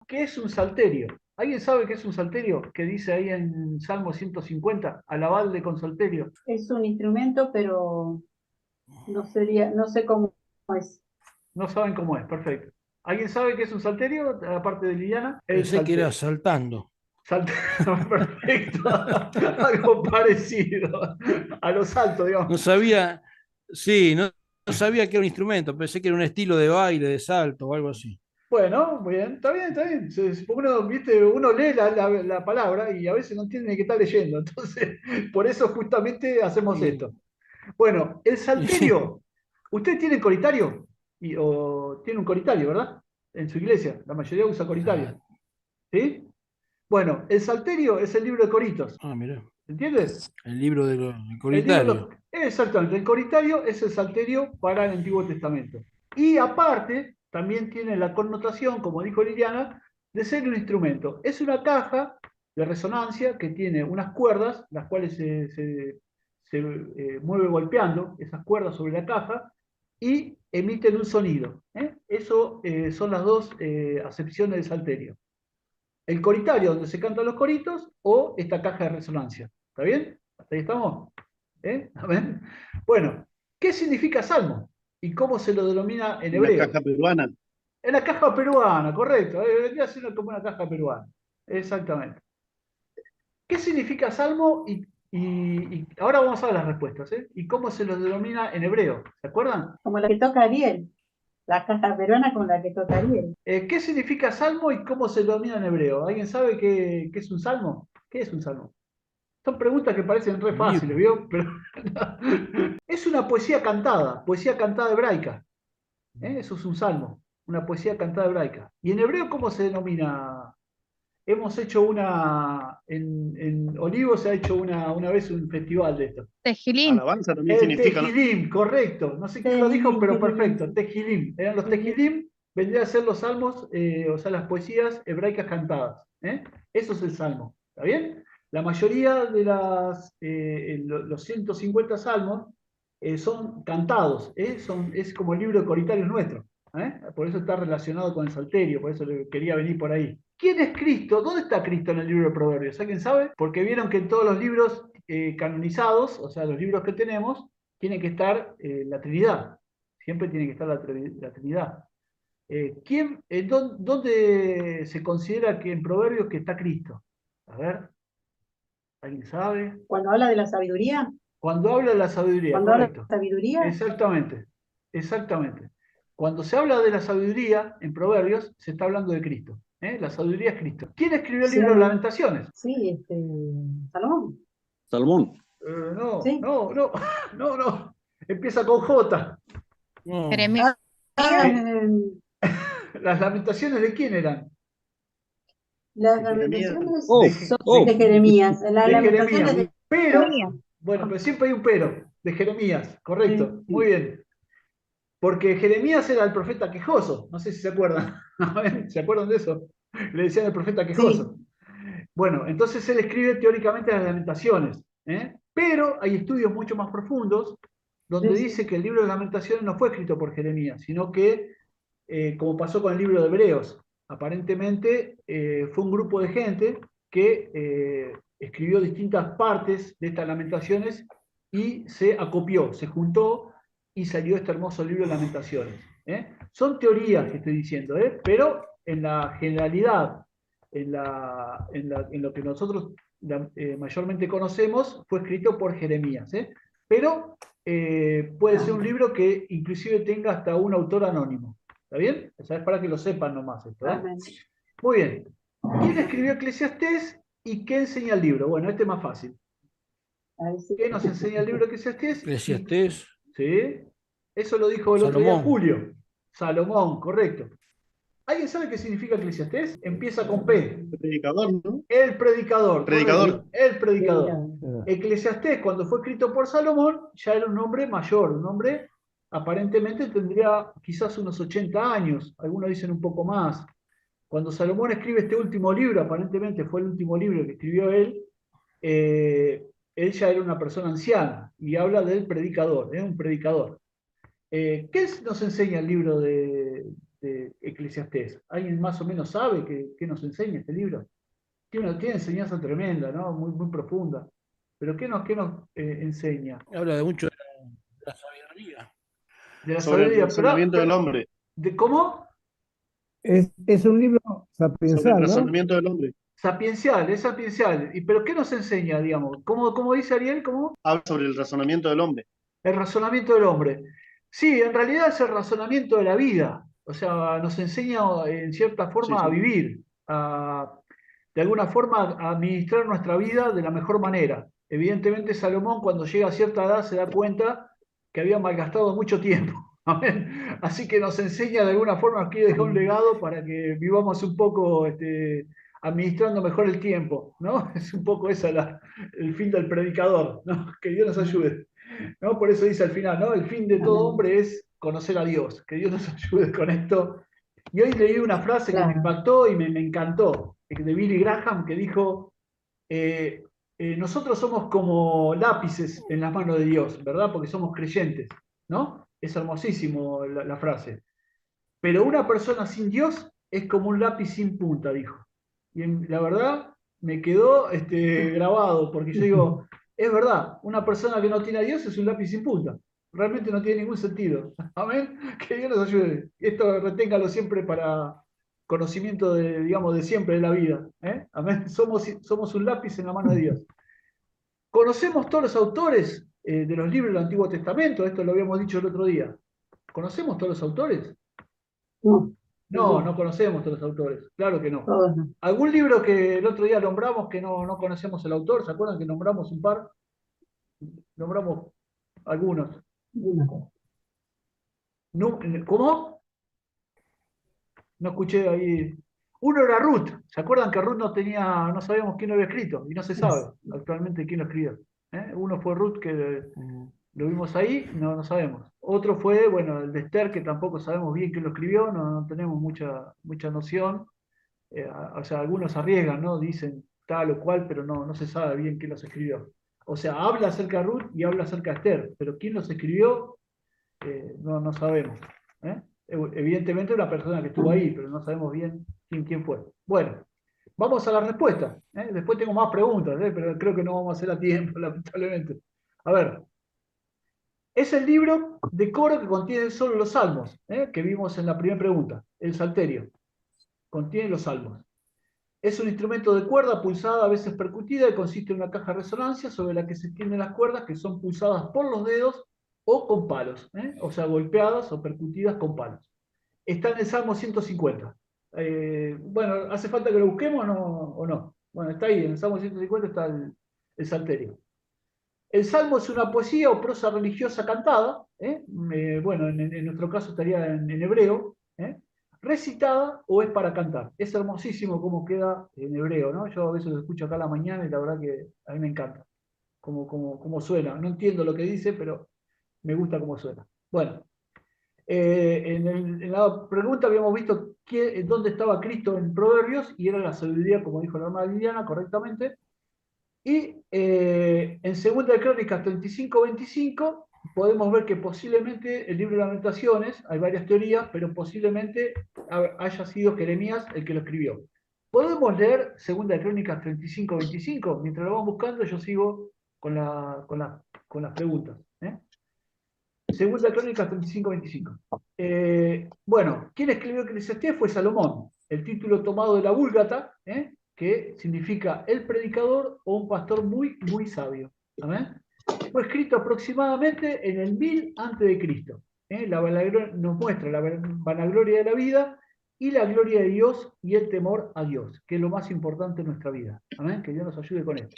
¿Qué es un salterio? ¿Alguien sabe qué es un salterio? Que dice ahí en Salmo 150, alabadle con salterio. Es un instrumento, pero no sería, no sé cómo es. No saben cómo es, perfecto. ¿Alguien sabe qué es un salterio? Aparte de Liliana, el Pensé que era salterio. saltando. Perfecto. Algo parecido a los saltos, No digamos. sabía, sí, no sabía que era un instrumento, pensé que era un estilo de baile, de salto o algo así. Bueno, muy bien, está bien, está bien. Porque uno, ¿viste? Uno lee la palabra y a veces no entiende ni qué está leyendo. Entonces, por eso justamente hacemos Y- esto. Bueno, el y sí. salterio. ¿Usted tiene coritario? O tiene un coritario, ¿verdad? En su iglesia. La mayoría usa Ah, coritario. ¿Sí? Bueno, el salterio es el libro de coritos. mira, ¿Entiendes? el libro del El libro, Coritario. exactamente, el coritario es el salterio para el Antiguo Testamento. Y aparte, también tiene la connotación, como dijo Liliana, de ser un instrumento. Es una caja de resonancia que tiene unas cuerdas, las cuales se mueve golpeando esas cuerdas sobre la caja y emiten un sonido. Eso son las dos acepciones de salterio. El coritario, donde se cantan los coritos, o esta caja de resonancia. ¿Está bien? ¿Hasta ahí estamos? ¿Amén? Bueno, ¿qué significa salmo? ¿Y cómo se lo denomina en Una hebreo? caja peruana. En la caja peruana, correcto. Vendría siendo como una caja peruana. Exactamente. ¿Qué significa salmo? Y ahora vamos a ver las respuestas. ¿Y cómo se lo denomina en hebreo? ¿Se acuerdan? Como la que toca Ariel, la caja peruana con la que toca Ariel. ¿Qué significa salmo y cómo se lo denomina en hebreo? ¿Alguien sabe qué es un salmo? ¿Qué es un salmo? Son preguntas que parecen re Un fáciles, libro. ¿vio? Pero es una poesía cantada hebraica. Eso es un salmo, una poesía cantada hebraica. ¿Y en hebreo cómo se denomina? Hemos hecho en Olivo se ha hecho una vez un festival de esto. Tejilim. Alabanza también El significa, ¿no? Tejilim, correcto. No sé quién lo dijo, Tejilim, pero Tejilim, perfecto. Tejilim. Eran los Tejilim. Tejilim, vendría a ser los salmos, o sea, las poesías hebraicas cantadas. Eso es el salmo. ¿Está bien? La mayoría de los 150 salmos son cantados. Es como el libro de Coritarios nuestro. Por eso está relacionado con el Salterio, por eso quería venir por ahí. ¿Quién es Cristo? ¿Dónde está Cristo en el libro de Proverbios? ¿Alguien sabe? Porque vieron que en todos los libros canonizados, o sea, los libros que tenemos, tiene que estar la Trinidad. Siempre tiene que estar la Trinidad. ¿Dónde se considera que en Proverbios que está Cristo? A ver, ¿alguien sabe? Cuando habla de la sabiduría, Cuando habla de la sabiduría, cuando habla de correcto. la sabiduría, Exactamente, exactamente. Cuando se habla de la sabiduría en Proverbios, se está hablando de Cristo. La sabiduría es Cristo. ¿Quién escribió el sí, libro de Lamentaciones? sí, Salomón, Salomón. No, sí. no, no, no, no. Empieza con J. No, Jeremías. Ah, ah, Eh, ¿Las lamentaciones de quién eran? las De Jeremías. lamentaciones De, Oh, de oh. Jeremías, las de lamentaciones Jeremías. de Pero, Jeremías. bueno, pero siempre hay un pero, de Jeremías, correcto, sí, muy bien. Porque Jeremías era el profeta quejoso, no sé si se acuerdan. ¿Se acuerdan de eso? Le decían el profeta sí, quejoso. Bueno, entonces él escribe teóricamente las lamentaciones, pero hay estudios mucho más profundos donde sí, dice sí. que el libro de lamentaciones no fue escrito por Jeremías, sino que, como pasó con el libro de Hebreos, aparentemente fue un grupo de gente que escribió distintas partes de estas lamentaciones y se acopió, se juntó y salió este hermoso libro de lamentaciones. Son teorías que estoy diciendo, pero en la generalidad, en lo que nosotros mayormente conocemos, fue escrito por Jeremías. Pero puede ser un libro que inclusive tenga hasta un autor anónimo. ¿Está bien? O sea, es para que lo sepan nomás esto. Amén. Muy bien. ¿Quién escribió Eclesiastés y qué enseña el libro? Bueno, este es más fácil. Ahí sí. ¿Qué nos enseña el libro de Eclesiastés? Eclesiastés, ¿Sí? Eso lo dijo el otro día Salomón. Julio. Salomón, correcto. ¿Alguien sabe qué significa Eclesiastés? Empieza con P. Predicador, ¿no? El predicador, Predicador. correcto. El predicador. Predicador. Eclesiastés, cuando fue escrito por Salomón, ya era un hombre mayor, un hombre aparentemente tendría quizás unos 80 años, algunos dicen un poco más. Cuando Salomón escribe este último libro, aparentemente fue el último libro que escribió él ya era una persona anciana y habla del predicador, un predicador. ¿Qué nos enseña el libro de Eclesiastés? ¿Alguien más o menos sabe qué nos enseña este libro? Tiene enseñanza tremenda, ¿no? Muy, muy profunda. Pero ¿qué nos enseña? Habla de mucho de la sabiduría. De la Sobre el sabiduría. razonamiento del hombre. ¿De cómo? Es un libro Sobre el sapiencial, ¿no? razonamiento del hombre. Sapiencial, es sapiencial. ¿Pero qué nos enseña, digamos? ¿Cómo dice Ariel? ¿Cómo? Habla sobre el razonamiento del hombre. El razonamiento del hombre. Sí, en realidad es el razonamiento de la vida. O sea, nos enseña en cierta Sí, forma a sí. vivir, de alguna forma a administrar nuestra vida de la mejor manera. Evidentemente Salomón cuando llega a cierta edad se da cuenta que había malgastado mucho tiempo. Amén. Así que nos enseña de alguna forma, aquí deja un legado para que vivamos un poco administrando mejor el tiempo, ¿no? Es un poco el fin del predicador, ¿no? Que Dios nos ayude. ¿No? Por eso dice al final, ¿no? El fin de todo Amén. hombre es conocer a Dios. Que Dios nos ayude con esto. Y hoy leí una frase que me Claro. impactó y me encantó, de Billy Graham, que dijo, nosotros somos como lápices en las manos de Dios, ¿verdad? Porque somos creyentes, ¿no? Es hermosísimo la frase. Pero una persona sin Dios es como un lápiz sin punta, dijo. Y la verdad me quedó grabado, porque yo digo, es verdad, una persona que no tiene a Dios es un lápiz sin punta. Realmente no tiene ningún sentido. Amén. Que Dios nos ayude. Esto reténgalo siempre para conocimiento digamos, de siempre de la vida. ¿eh? Amén. Somos un lápiz en la mano de Dios. Conocemos todos los autores de los libros del Antiguo Testamento, esto lo habíamos dicho el otro día. ¿Conocemos todos los autores? No, No conocemos todos los autores, claro que no. todos no. ¿Algún libro que el otro día nombramos que no conocemos el autor? ¿Se acuerdan que nombramos un par? Nombramos algunos. No. ¿Cómo? No escuché ahí. Uno era Ruth. ¿Se acuerdan que Ruth no sabíamos quién lo había escrito? Y no se sabe actualmente quién lo escribió. Uno fue Ruth, que lo vimos ahí, no sabemos. Otro fue, bueno, el de Esther, que tampoco sabemos bien quién lo escribió, no tenemos mucha noción. O sea, algunos arriesgan, ¿no? Dicen tal o cual, pero no se sabe bien quién los escribió. O sea, habla acerca de Ruth y habla acerca de Esther, pero quién los escribió, no sabemos. Evidentemente una persona que estuvo ahí, pero no sabemos bien quién fue. Bueno, vamos a la respuesta. Después tengo más preguntas, pero creo que no vamos a hacer a tiempo, lamentablemente. A ver, es el libro de coro que contiene solo los salmos, que vimos en la primera pregunta, el salterio. Contiene los salmos. Es un instrumento de cuerda pulsada, a veces percutida, y consiste en una caja de resonancia sobre la que se extienden las cuerdas que son pulsadas por los dedos o con palos, o sea, golpeadas o percutidas con palos. Está en el Salmo 150. Bueno, ¿hace falta que lo busquemos o no? Bueno, está ahí, en el Salmo 150 está el salterio. El Salmo es una poesía o prosa religiosa cantada, bueno, en nuestro caso estaría en hebreo, recitada o es para cantar. Es hermosísimo cómo queda en hebreo, ¿no? Yo a veces lo escucho acá a la mañana y la verdad que a mí me encanta cómo suena. No entiendo lo que dice, pero me gusta cómo suena. Bueno, en la pregunta habíamos visto dónde estaba Cristo en Proverbios y era la sabiduría, como dijo la hermana Liliana correctamente. Y en 2 de Crónicas 35-25 podemos ver que posiblemente el libro de Lamentaciones, hay varias teorías, pero posiblemente haya sido Jeremías el que lo escribió. ¿Podemos leer 2 de Crónicas 35-25? Mientras lo vamos buscando, yo sigo con las preguntas. 2 de Crónicas 35-25. Bueno, ¿quién escribió Eclesiastés? Fue Salomón. El título tomado de la Vúlgata, que significa el predicador o un pastor muy, muy sabio. ¿Amén? Fue escrito aproximadamente en el 1000 a.C. Nos muestra la vanagloria de la vida y la gloria de Dios y el temor a Dios, que es lo más importante en nuestra vida. ¿Amén? Que Dios nos ayude con esto.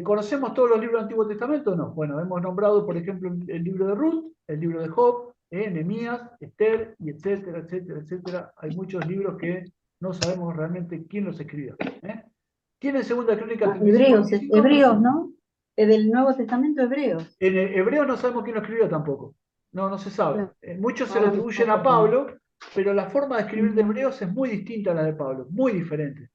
¿Conocemos todos los libros del Antiguo Testamento? No. Bueno, hemos nombrado, por ejemplo, el libro de Ruth, el libro de Job, Nehemías, Esther, y etcétera, etcétera, etcétera. Hay muchos libros que no sabemos realmente quién los escribió. ¿Tiene Segunda Crónica 35-25? Hebreos, ¿no? Del Nuevo Testamento, Hebreos. En Hebreo no sabemos quién lo escribió tampoco. No se sabe. Muchos se lo atribuyen a tampoco. Pablo, pero la forma de escribir de Hebreos es muy distinta a la de Pablo, muy diferente.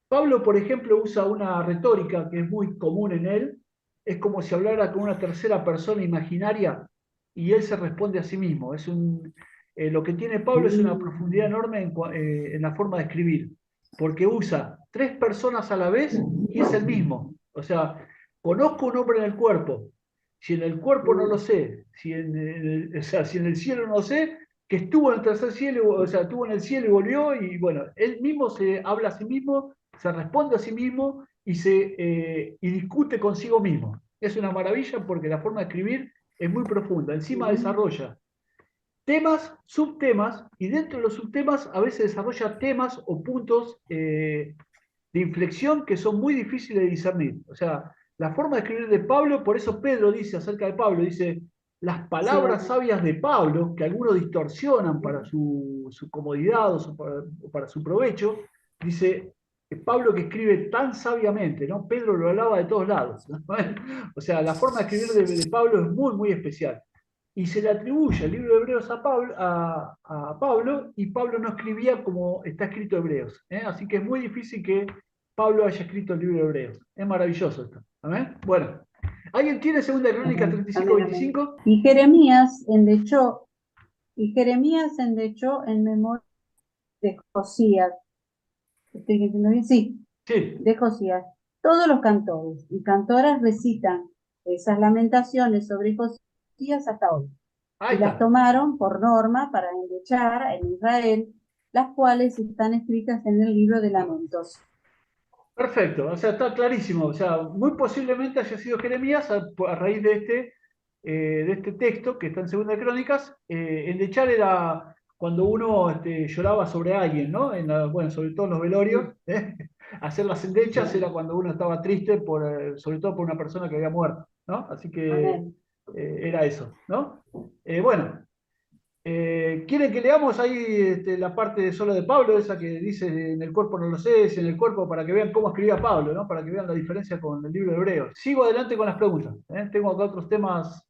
Pablo, por ejemplo, usa una retórica que es muy común en él. Es como si hablara con una tercera persona imaginaria y él se responde a sí mismo. Es Lo que tiene Pablo es una profundidad enorme en la forma de escribir, porque usa tres personas a la vez y es el mismo. O sea, conozco un hombre en el cuerpo. Si en el cuerpo no lo sé, o sea, si en el cielo no lo sé, que estuvo en el tercer cielo, o sea, estuvo en el cielo y volvió, y bueno, él mismo se habla a sí mismo, se responde a sí mismo y discute consigo mismo. Es una maravilla porque la forma de escribir es muy profunda. Encima desarrolla temas, subtemas, y dentro de los subtemas a veces desarrolla temas o puntos de inflexión que son muy difíciles de discernir. O sea, la forma de escribir de Pablo, por eso Pedro dice acerca de Pablo, dice, las palabras sabias de Pablo, que algunos distorsionan para su comodidad o para su provecho, dice, Pablo que escribe tan sabiamente, ¿no? Pedro lo hablaba de todos lados, ¿no? O sea, la forma de escribir de Pablo es muy, muy especial. Y se le atribuye el libro de Hebreos a Pablo, y Pablo no escribía como está escrito Hebreos. Así que es muy difícil que Pablo haya escrito el libro de Hebreos. Es maravilloso esto. ¿Amén? Bueno, ¿alguien tiene Segunda Crónica 35-25? Y Jeremías endechó en memoria de Josías. ¿Estoy diciendo bien? Sí, Sí. de Josías. Todos los cantores y cantoras recitan esas lamentaciones sobre Josías hasta hoy. Ahí Y las está. tomaron por norma para endechar en Israel, las cuales están escritas en el libro de Lamentos. Perfecto, o sea, está clarísimo. O sea, muy posiblemente haya sido Jeremías a raíz de este texto que está en Segunda de Crónicas. Endechar era cuando uno lloraba sobre alguien, ¿no? Bueno, sobre todo en los velorios. Hacer las endechas era cuando uno estaba triste, sobre todo por una persona que había muerto, ¿no? Así que era eso, ¿no? Bueno. ¿Quieren que leamos ahí la parte solo de Pablo, esa que dice en el cuerpo no lo sé, es en el cuerpo, para que vean cómo escribía Pablo, ¿no? Para que vean la diferencia con el libro de Hebreos? Sigo adelante con las preguntas. Tengo acá otros temas.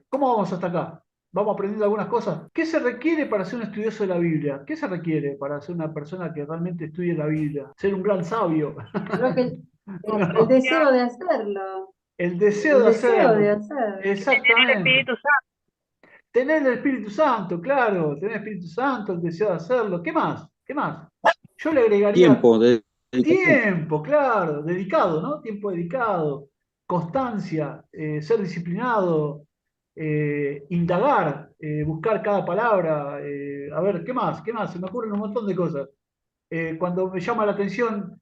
¿Cómo vamos hasta acá? ¿Vamos aprendiendo algunas cosas? ¿Qué se requiere para ser un estudioso de la Biblia? ¿Qué se requiere para ser una persona que realmente estudie la Biblia? Ser un gran sabio. Creo que el No, deseo de hacerlo. el deseo El de deseo de hacerlo. hacerlo. Exactamente. Tener el Espíritu Santo, claro, tener el Espíritu Santo, el deseo de hacerlo. ¿Qué más? ¿Qué más? Yo le agregaría Tiempo de dedicación. tiempo, claro, dedicado, ¿no? Tiempo dedicado, constancia, ser disciplinado, indagar, buscar cada palabra. A ver, ¿qué más? ¿Qué más? Se me ocurren un montón de cosas. Cuando me llama la atención,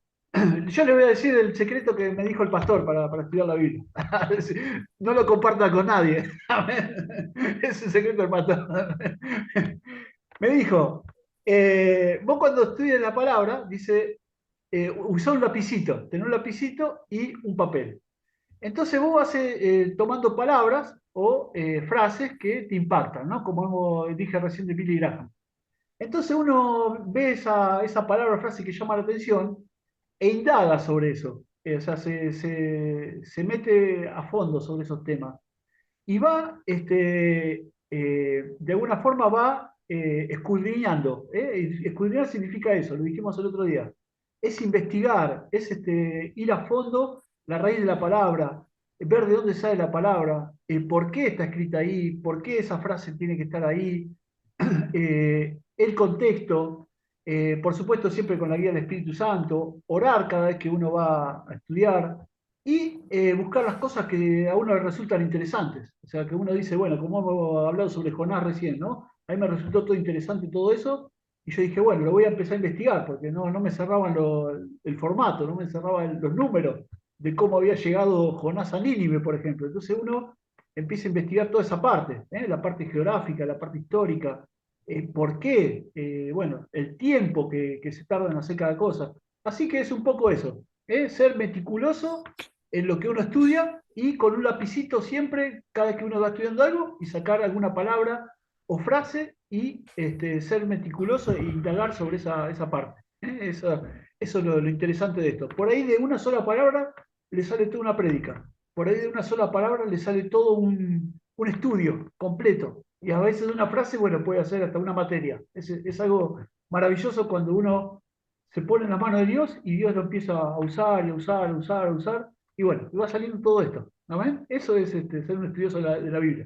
yo le voy a decir el secreto que me dijo el pastor para estudiar la Biblia. No lo comparta con nadie. Es el secreto del pastor. Me dijo, vos cuando estudies la palabra, dice, usá un lapicito, tener un lapicito y un papel. Entonces vos vas tomando palabras o frases que te impactan, ¿no? Como dije recién de Billy Graham. Entonces uno ve esa palabra o frase que llama la atención e indaga sobre eso. O sea, se mete a fondo sobre esos temas. Y va, de alguna forma va escudriñando. Escudriñar significa eso, lo dijimos el otro día. Es investigar, es ir a fondo la raíz de la palabra, ver de dónde sale la palabra, por qué está escrita ahí, por qué esa frase tiene que estar ahí, el contexto, por supuesto siempre con la guía del Espíritu Santo, orar cada vez que uno va a estudiar y buscar las cosas que a uno le resultan interesantes. O sea, que uno dice, bueno, como hemos hablado sobre Jonás recién, ¿no? A mí me resultó todo interesante todo eso y yo dije, bueno, lo voy a empezar a investigar porque no me cerraban el formato, no me cerraban los números de cómo había llegado Jonás a Nínive, por ejemplo. Entonces uno empieza a investigar toda esa parte, la parte geográfica, la parte histórica, por qué, bueno, el tiempo que se tarda en hacer cada cosa. Así que es un poco eso, ser meticuloso en lo que uno estudia y con un lapicito siempre, cada vez que uno va estudiando algo, y sacar alguna palabra o frase y ser meticuloso e indagar sobre esa parte. Eso es lo interesante de esto. Por ahí de una sola palabra le sale toda una prédica. Por ahí de una sola palabra le sale todo un estudio completo. Y a veces de una frase, bueno, puede hacer hasta una materia. Es algo maravilloso cuando uno se pone en las manos de Dios y Dios lo empieza a usar y a usar, a usar, a usar. Y bueno, y va saliendo todo esto. ¿Amén? Eso es ser un estudioso de la Biblia.